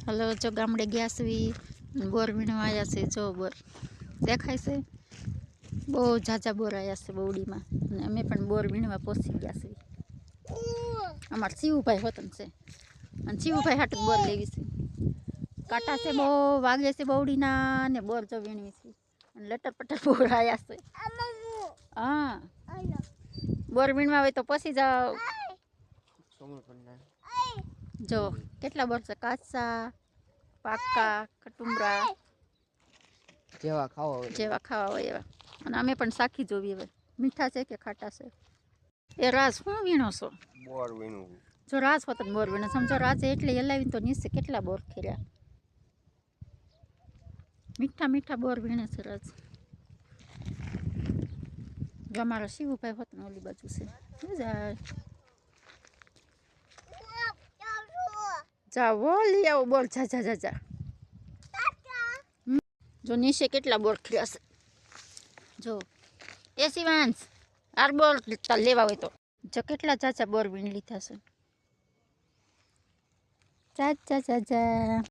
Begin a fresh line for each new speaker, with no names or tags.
hello જો ગામડે ગયા છી બોર વીણવા આવ્યા છે જો બોર દેખાય છે બહુ ઝાઝા બોર આવ્યા છે બવડીમાં અને અમે પણ બોર વીણવા પહોંચી ગયા છીએ અમારા શિવભાઈ હોતન છે અને શિવભાઈ હાટુ બોર લેવી છે કાંટા છે બહુ વાગે છે બવડીના ને બોર જો વીણવી છે અને લટર પટર બોર આવ્યા છે હા બોર વીણવા હોય તો પછી જાઓ જો કેટલા બોર છે કાચા પાકા કટુંબરા
જેવા
ખાવા હોય એવા અને અમે પણ સાખી જોવી હવે મીઠા છે કે ખાટા છે એ રાસ શું વીણો છો
બોર વીણું
જો રાસ હોત બોર વીણો સમજો રાજે એટલે હલાવીને તો નીચે કેટલા બોર ખેર્યા મીઠા મીઠા બોર વીણે છે રાજ જો અમારા શિવભાઈ હોત ને ઓલી બાજુ છે જાય જાઓ લઈ આવો બોર જા જા જા જો નીચે કેટલા બોર ખર્યા છે જો એ શિવાંશ આર બોર લેવા હોય તો જો કેટલા ચાચા બોર વીણ લીધા છે ચાચા ચાચા